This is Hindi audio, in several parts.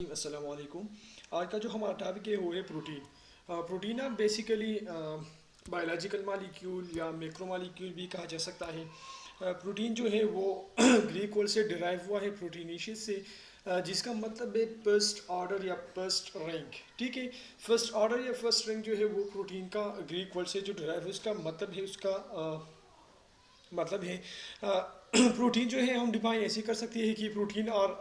अस्सलाम वालेकुम। आज का जो हमारा टॉपिक है वो है प्रोटीन। प्रोटीन ना बेसिकली बायोलॉजिकल मालिक्यूल या मैक्रो मालिक्यूल भी कहा जा सकता है। प्रोटीन जो है वो ग्रीक वर्ड से डिराइव हुआ है प्रोटीनिशियस से, जिसका मतलब है फर्स्ट ऑर्डर या फर्स्ट रैंक। ठीक है, फर्स्ट ऑर्डर या फर्स्ट रैंक जो है वो प्रोटीन का ग्रीक वर्ड से जो डिराइव है उसका मतलब है, उसका मतलब है प्रोटीन जो है हम डिफाइन ऐसे कर सकते हैं कि प्रोटीन और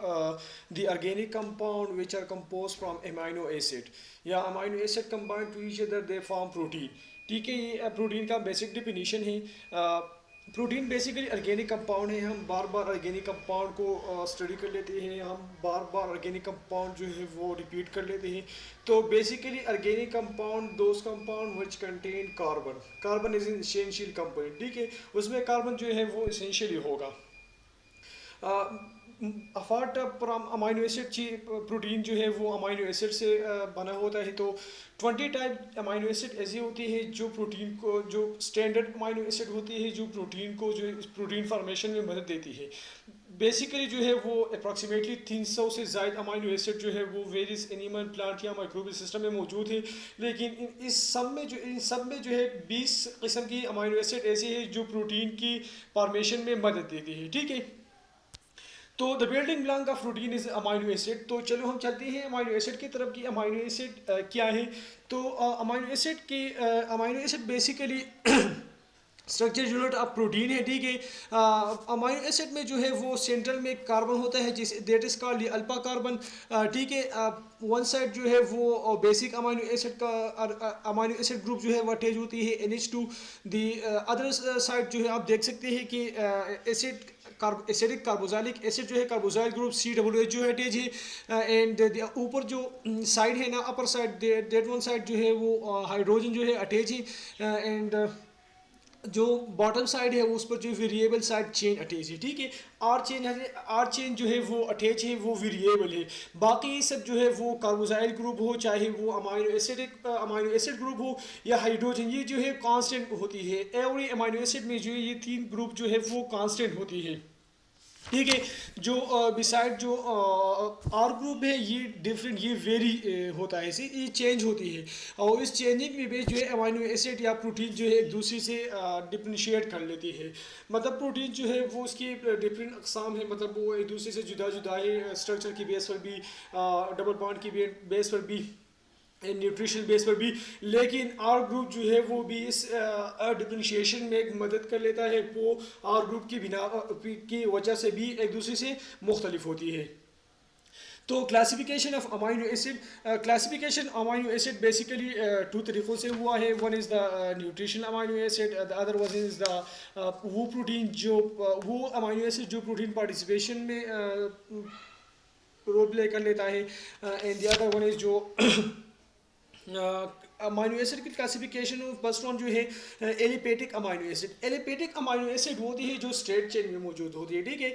the organic compound which are compose from amino acid या amino acid combined to each other they form protein. ठीक है, ये प्रोटीन का बेसिक डिफिनीशन है। प्रोटीन बेसिकली ऑर्गेनिक कंपाउंड है। हम बार बार ऑर्गेनिक कंपाउंड को स्टडी कर लेते हैं, हम बार बार ऑर्गेनिक कंपाउंड जो है वो रिपीट कर लेते हैं। तो basically organic compound those compound which contain carbon, carbon is an essential component. ठीक है, उसमें कार्बन जो है वो एसेंशियली होगा। अपार्ट फ्रॉम अमाइनो एसिड ची प्रोटीन जो है वो अमाइनो एसिड से बना होता है। तो 20 टाइप अमाइनो एसिड ऐसी होती है जो प्रोटीन को, जो स्टैंडर्ड अमाइनो एसिड होती है जो प्रोटीन को, जो प्रोटीन फॉर्मेशन में मदद देती है। बेसिकली जो है वो अप्रॉक्सीमेटली 300 से ज़ायद अमाइनो एसिड जो है वो वेरियस एनिमल, प्लांट या माइक्रोबियल सिस्टम में मौजूद है। लेकिन इन सब में जो है 20 किस्म की अमाइनो एसिड ऐसी है जो प्रोटीन की फॉर्मेशन में मदद देती है। ठीक है, तो the building block of protein is amino acid. तो चलो हम चलते हैं अमाइनो एसिड की तरफ कि अमाइनो एसिड क्या है। तो amino acid basically structure unit of protein है। ठीक है, अमाइनो एसिड में जो है वो सेंट्रल में कार्बन होता है जिस that is called alpha carbon. ठीक है, वन साइड जो है वो बेसिक अमाइनो एसिड का अमाइनो एसिड ग्रुप जो है वो अटैच होती है NH2। दी अदर साइड जो है आप देख सकते हैं कि एसिड एसिडिक कार्बोक्सिलिक एसिड जो है कार्बोक्सिल ग्रुप COOH जो है अटैच है। एंड ऊपर जो साइड है ना, upper side, that one side जो है वो हाइड्रोजन जो है अटैच है। एंड जो बॉटम साइड है उस पर जो वेरिएबल साइड चेन अटैच है। ठीक है, आर चेन जो है वो अटैच है, वो वेरिएबल है। बाकी सब जो है वो कार्बोक्सिल ग्रुप हो, चाहे वो अमाइनो एसिड ग्रुप हो या हाइड्रोजन, ये जो है कांस्टेंट होती है। एवरी अमाइनो एसिड में जो है ये तीन ग्रुप जो है वो कांस्टेंट होती है। ठीक है, जो बिसाइड जो आर ग्रुप है ये डिफरेंट, ये वेरी होता है, इसे ये चेंज होती है। और इस चेंजिंग में भी जो है अमाइनो एसिड या प्रोटीन जो है एक दूसरे से डिफ्रेंशिएट कर लेती है। मतलब प्रोटीन जो है वो उसकी डिफरेंट अकसाम है, मतलब वो एक दूसरे से जुदा जुदा है, स्ट्रक्चर की बेस पर भी, डबल बॉन्ड की बेस पर भी, न्यूट्रिशन बेस पर भी। लेकिन आर ग्रुप जो है वो भी इस डिफ्रेंशिएशन में मदद कर लेता है। वो आर ग्रुप की बिना की वजह से भी एक दूसरे से मुख्तलिफ होती है। तो classification of amino acid, classification amino acid basically two तरीक़ों से हुआ है। One is the nutritional amino acid, the other one is the वो प्रोटीन जो वो अमाइनो एसिड जो प्रोटीन पार्टिसिपेशन में रोल प्ले कर लेता है। And the other one is जो अमाइनो एसिड की क्लासिफिकेशन फर्स्ट वन जो है aliphatic amino acid. Aliphatic amino acid होती है जो स्ट्रेट चेन में मौजूद होती है। ठीक है,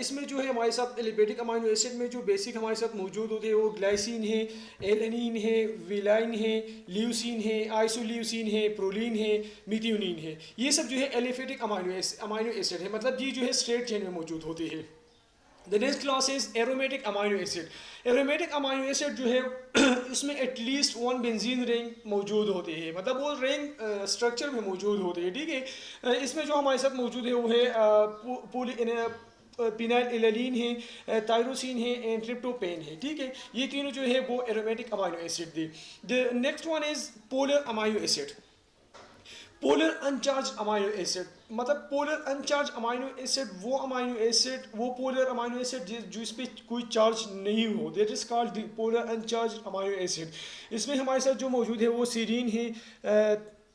इसमें जो है हमारे साथ एलिपेटिक अमाइनो एसिड में जो बेसिक हमारे साथ मौजूद होती है वो ग्लाइसिन है, एलेनिन है, विलाइन है, ल्यूसिन है, आइसोल्यूसिन है, प्रोलिन है, मिथ्योनिन है। ये सब जो है एलिपेटिक अमाइनो एसिड है, मतलब ये जो है स्ट्रेट चेन में मौजूद होती है। The next class is aromatic amino acid. Aromatic amino acid जो है इसमें एटलीस्ट वन बेंजीन रिंग मौजूद होती है, मतलब वो रिंग स्ट्रक्चर में मौजूद होती है। ठीक है, इसमें जो हमारे साथ मौजूद है वो है पिनाइल इलेनिन है, टायरोसिन है एंड ट्रिप्टोपेन है। ठीक है, ये तीनों जो है वो aromatic amino acid the. The next one is polar amino acid. Polar अनचार्ज amino acid, मतलब पोलर अनचार्ज अमाइनो एसिड वो पोलर अमाइनो एसिड जो इस पर कोई चार्ज नहीं हो, that is called polar अनचार्ज amino acid. इसमें हमारे साथ जो मौजूद है वो सीरीन है,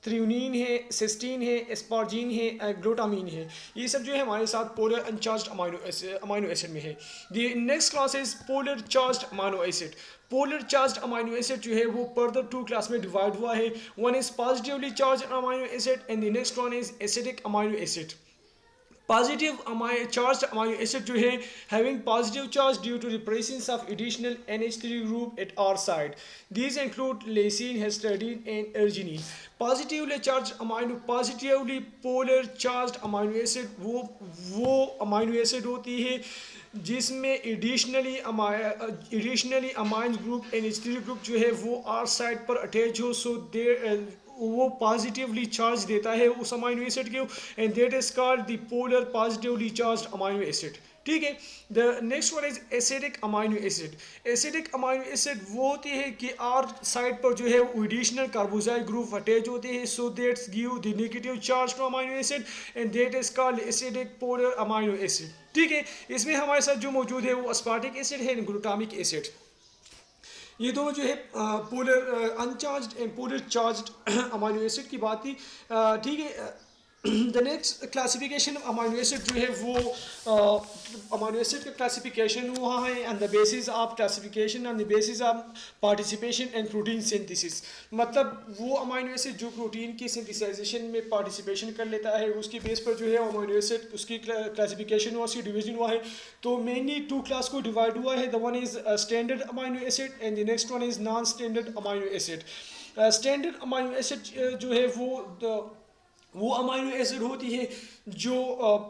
थ्रियोनिन है, सिस्टीन है, एस्पार्जिन है, ग्लूटामीन है। ये सब जो है हमारे साथ पोलर अनचार्ज अमाइनो एसिड में है। The next class is polar charge amino acid. Polar charge amino acid जो है वो फर्दर टू क्लास में डिवाइड हुआ है। One is positively charge amino acid and the next one is acidic amino acid. Positive charged amino acid जो है having positive charge due to the presence of additional NH3 group at R side. These include lysine, histidine and arginine. Positively polar charged amino acid वो amino acid होती है जिसमें additionally amine group NH3 group जो है वो आर साइड पर अटैच हो, सो दे वो पॉजिटिवली चार्ज देता है उस अमाइनो एसिड को, and that is called the polar positively charged amino acid. ठीक है। The next one is acidic amino acid. Acidic amino acid वो होती है कि आर साइड पर जो है एडिशनल कार्बोजाइल ग्रुप अटैच होते हैं, so that's give the negative charge two amino acid, and that is called acidic polar amino acid. ठीक है। इसमें हमारे साथ जो मौजूद है वो अस्पार्टिक एसिड है, ग्लूटामिक एसिड। ये दोनों जो है polar uncharged and polar charged amino acid की बात थी। ठीक है। The next classification amino acid जो है वो अमाइनो एसिड का क्लासिफिकेशन हुआ है on the basis of classification on the basis of participation and protein synthesis. मतलब वो अमाइनो एसिड जो प्रोटीन की सिंथेसाइजेशन में पार्टिसिपेशन कर लेता है उसकी बेस पर जो है अमाइनो एसिड उसकी क्लासिफिकेशन हुआ, उसकी डिवीजन हुआ है। तो मेनली टू क्लास को डिवाइड हुआ है। The one is standard amino acid and the next one is non standard amino acid. Standard amino acid जो है वो अमाइनो एसिड होती है जो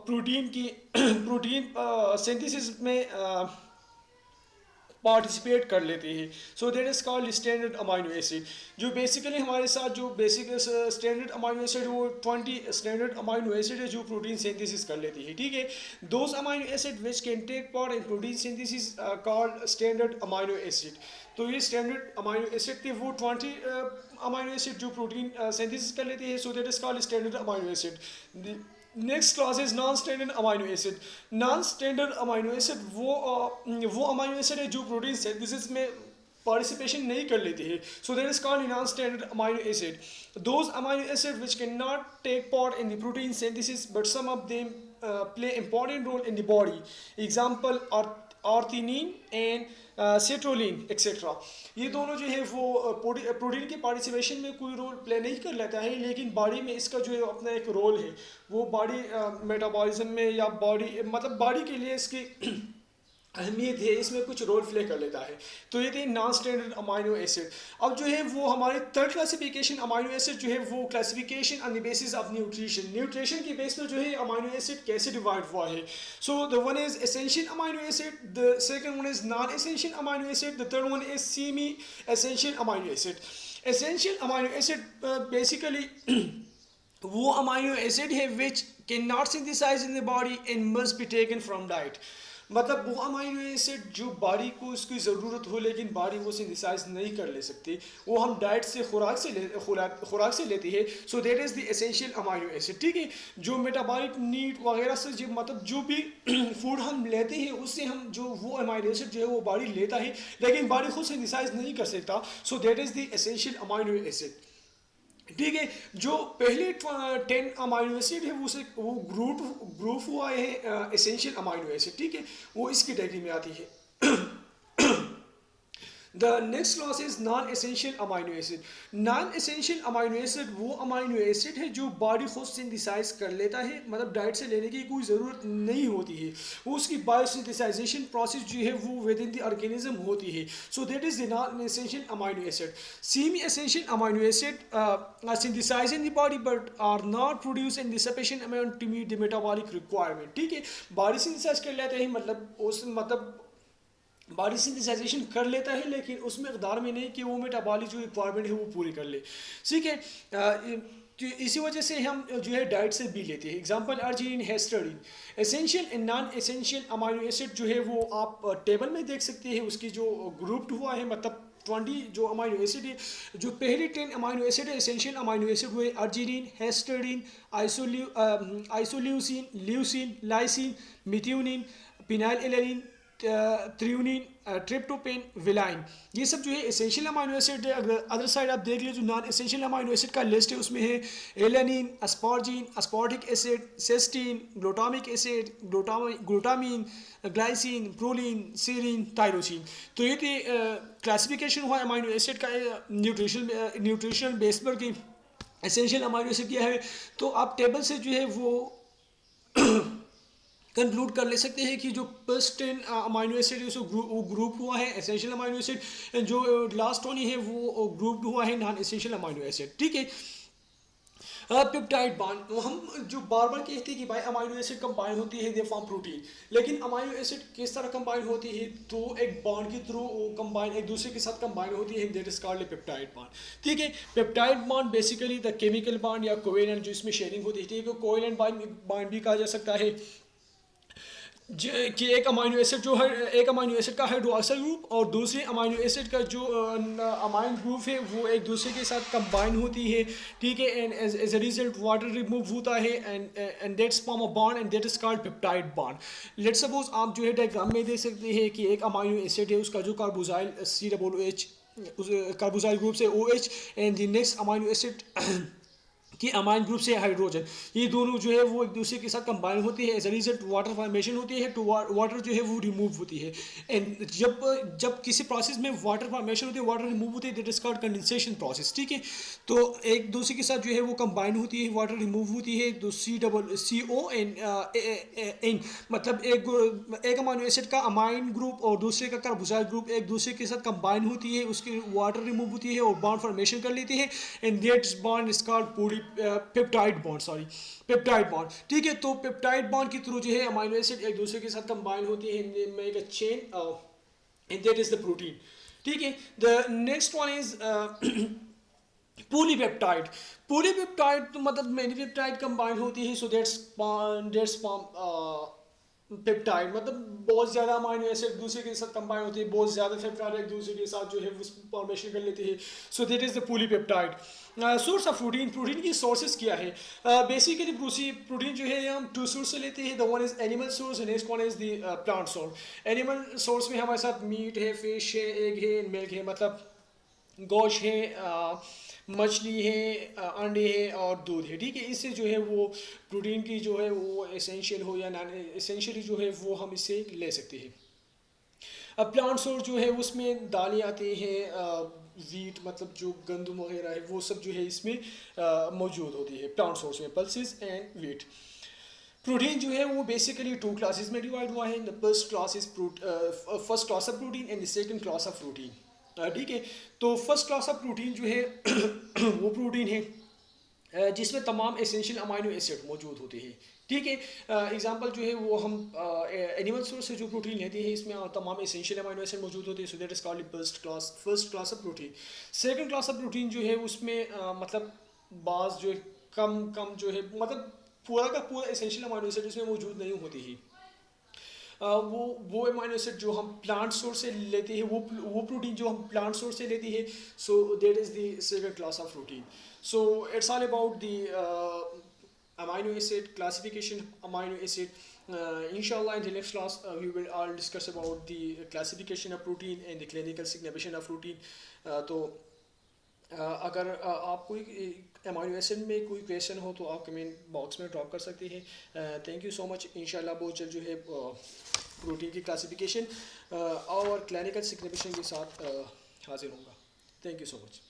प्रोटीन की प्रोटीन सिंथेसिस में पार्टिसिपेट कर लेते हैं, so that is called standard amino acid. जो बेसिकली हमारे साथ जो बेसिक स्टैंडर्ड अमाइनो एसिड वो 20 स्टैंडर्ड अमाइनो एसिड है जो प्रोटीन सिंथेसिस कर लेती है। ठीक है। Those amino acid which can take part in protein synthesis called standard amino acid. तो ये स्टैंडर्ड अमाइनो एसिड थे वो 20 अमाइनो एसिड जो प्रोटीन सिंथेसिस कर लेते हैं, so that is called standard amino acid. Next class is non standard amino acid. Non standard amino acid वो अमाइनो एसिड है जो प्रोटीन सिंथेसिस में पार्टिसिपेशन नहीं कर लेती है, so that is called non standard amino acid. Those amino acid which can not take part in the protein synthesis but some of them play important role in the body. Example ornithine and citrulline etcetera. ये दोनों जो है वो प्रोटीन की पार्टिसिपेशन में कोई रोल प्ले नहीं कर लेता है, लेकिन बॉडी में इसका जो है अपना एक रोल है। वो बॉडी मेटाबॉलिज्म में या बॉडी मतलब बॉडी के लिए इसकी अहमियत है, इसमें कुछ रोल प्ले कर लेता है। तो ये थे नॉन स्टैंडर्ड अमाइनो एसिड। अब जो है वो हमारी थर्ड क्लासिफिकेशन अमाइनो एसिड जो है वो classification on the basis of nutrition. Nutrition की बेस पर जो है अमाइनो एसिड कैसे डिवाइड हुआ है। So the one is essential amino acid, the second one is non essential amino acid, the third one is semi essential amino acid. Essential amino acid basically वो अमाइनो एसिड है which can not synthesize in the body and must be taken from diet. मतलब वो अमाइनो एसिड जो बॉडी को उसकी ज़रूरत हो लेकिन बॉडी वो सिंथेसाइज नहीं कर ले सकती, वो हम डाइट से खुराक से लेते हैं, so that is the essential amino acid. ठीक है। जो मेटाबॉलिक नीड वगैरह से जो मतलब जो भी फूड हम लेते हैं उससे हम जो वो अमाइनो एसिड जो है वो बॉडी लेता है लेकिन बॉडी खुद सिंथेसाइज नहीं कर सकता, so that is the essential amino acid. ठीक है। जो पहले 10 अमाइनो एसिड है वो ग्रुप हुआ है एसेंशियल अमाइनो एसिड। ठीक है। वो इस कैटेगरी में आती है। The next class is non essential amino acid. Non essential amino acid वो अमाइनो एसिड है जो बॉडी खुद सिंथेसाइज कर लेता है, मतलब डाइट से लेने की कोई ज़रूरत नहीं होती है, वो उसकी बायोसिंथेसाइजेशन प्रोसेस जो है वो विद इन द ऑर्गेनिज्म होती है, so that is the non essential amino acid. Semi essential amino acid are synthesized in the body but are not produced in the sufficient amount to meet the metabolic requirement। ठीक है। बॉडी सिंथेसाइज कर लेते हैं मतलब बॉडी सिंथेसाइजेशन कर लेता है लेकिन उस मकदार में नहीं कि वो मेटाबॉलिक जो रिक्वायरमेंट है वो पूरी कर ले। ठीक है। तो इसी वजह से हम जो है डाइट से भी लेते हैं। Example arginine, histidine. Essential and non essential amino acid जो है वो आप टेबल में देख सकते हैं, उसकी जो ग्रुप्ड हुआ है मतलब 20 जो अमाइनो एसिड है, जो पहले 10 अमाइनो एसिड है एसेंशियल अमाइनो एसिड हुए arginine, histidine, isoleucine, leucine, lysine, methionine, phenylalanine, threonine, tryptophan, valine. ये सब जो है एसेंशियल अमाइनो एसिड है। अगर अदर साइड आप देख लीजिए जो नॉन एसेंशियल अमाइनो एसिड का लिस्ट है उसमें है alanine, asparagine, aspartic acid, cysteine, glutamic acid, glutamine, glycine, proline, serine, tyrosine. तो ये थी क्लासिफिकेशन हुआ अमाइनो एसिड का न्यूट्रिशनल बेस पर कि एसेंशियल अमाइनो एसिड क्या है। तो आप टेबल से जो है वो कंक्लूड कर ले सकते हैं कि जो फर्स्ट 10 अमाइनो एसिड है वो ग्रुप हुआ है एसेंशियल अमाइनो एसिड, जो लास्ट 20 है वो ग्रुप हुआ है नॉन एसेंशियल अमाइनो एसिड। ठीक है। पेप्टाइड बॉन्ड, हम जो बार बार कहते हैं कि भाई अमाइनो एसिड कंबाइन होती है दे फॉर्म प्रोटीन, लेकिन अमाइनो एसिड किस तरह कंबाइन होती है, तो एक बॉन्ड के थ्रू कंबाइन एक दूसरे के साथ कंबाइन होती है, that is called a peptide bond. ठीक है, peptide bond basically the chemical bond या कोवेलेंट जो इसमें शेयरिंग होती है, ठीक है, कोवेलेंट बॉन्ड भी कहा जा सकता है कि एक अमाइनो एसिड जो है, एक अमाइनो एसिड का हाइड्रोक्सिल ग्रुप और दूसरे अमाइनो एसिड का जो अमाइन ग्रुप है वो एक दूसरे के साथ कंबाइन होती है। ठीक है, and as a result water remove होता है and that's form a bond and that is called peptide bond. Let's suppose आप जो है डायग्राम में देख सकते हैं कि एक अमाइनो एसिड है, उसका जो कार्बोजाइल COOH, उस कार्बोजाइल ग्रुप से OH and the next amino acid कि अमाइन ग्रुप से हाइड्रोजन, ये दोनों जो है वो एक दूसरे के साथ कंबाइन होती है, as a result water formation होती है, टू वाटर जो है वो रिमूव होती है। एंड जब किसी प्रोसेस में वाटर फॉर्मेशन होती है, वाटर रिमूव होती है, that is called condensation process. ठीक है, तो एक दूसरे के साथ जो है वो कंबाइन होती है, वाटर रिमूव होती है, तो CO एन मतलब एक अमाइनो एसिड का अमाइन ग्रुप और दूसरे का कार्बोजाइल ग्रुप एक दूसरे के साथ कंबाइन होती है, उसकी वाटर रिमूव होती है और बॉन्ड फॉर्मेशन कर लेती है, and that bond is called peptide bond, sorry peptide bond. ठीक है, तो पेप्टाइड बॉन्ड के थ्रू जो है अमाइनो एसिड एक दूसरे के साथ कंबाइन होती है, make a chain and that is the protein. ठीक है, the next one is polypeptide. Polypeptide तो मतलब मेनी पेप्टाइड कंबाइन होती है, सो दैट्स फॉर्म पेप्टाइड, मतलब बहुत ज़्यादा अमाइनो एसिड दूसरे के साथ कंबाइन होती है, बहुत ज़्यादा पेप्टाइड एक दूसरे के साथ जो है वो फॉर्मेशन कर लेते हैं, so that is the polypeptide. Source of protein, protein की सोर्सेज क्या है? बेसिकली प्रोटीन जो है हम टू सोर्स से लेते हैं, the one is animal source and next one is the plant source. Animal source में हमारे साथ मीट है, फिश है, एग है, मिल्क है, मतलब गोश्त है, मछली है, अंडे है और दूध है। ठीक है, इससे जो है वो प्रोटीन की जो है वो एसेंशियल हो या नॉन एसेंशियली जो है वो हम इससे ले सकते हैं। अब प्लांट सोर्स जो है उसमें दालें आती हैं, वीट मतलब जो गंदम वगैरह है वो सब जो है इसमें मौजूद होती है प्लांट सोर्स में, पल्सेस एंड वीट। प्रोटीन जो है वो बेसिकली टू क्लासेस में डिवाइड हुआ है, the first class is first class of protein and the second class of protein. ठीक है, तो फर्स्ट क्लास ऑफ प्रोटीन जो है वो प्रोटीन है जिसमें तमाम एसेंशियल अमाइनो एसिड मौजूद होते हैं। ठीक है, एग्जांपल जो है वो हम एनिमल सोर्स से जो प्रोटीन लेते हैं इसमें तमाम एसेंशियल अमाइनो एसिड मौजूद होते हैं, so that is called first class of protein. Second class of protein जो है उसमें मतलब बाज जो है कम कम जो है मतलब पूरा का पूरा एसेंशियल अमाइनो एसिड इसमें मौजूद नहीं होती है। वो अमाइनो एसिड जो हम प्लांट सोर्स से लेते हैं, वो प्रोटीन जो हम प्लांट सोर्स से लेते हैं, so that is the second class of protein. So it's all about the amino acid classification of amino acid. Inshallah in the next class we will all discuss about the classification of protein and the clinical significance of protein. तो अगर आप कोई अमाइनो एसिड में कोई क्वेश्चन हो तो आप कमेंट बॉक्स में ड्रॉप कर सकते हैं। Thank you so much. इंशाल्लाह बहुत जल्द जो है प्रोटीन की क्लासिफिकेशन और क्लिनिकल सिग्निफिकेशन के साथ हाजिर होगा। Thank you so much.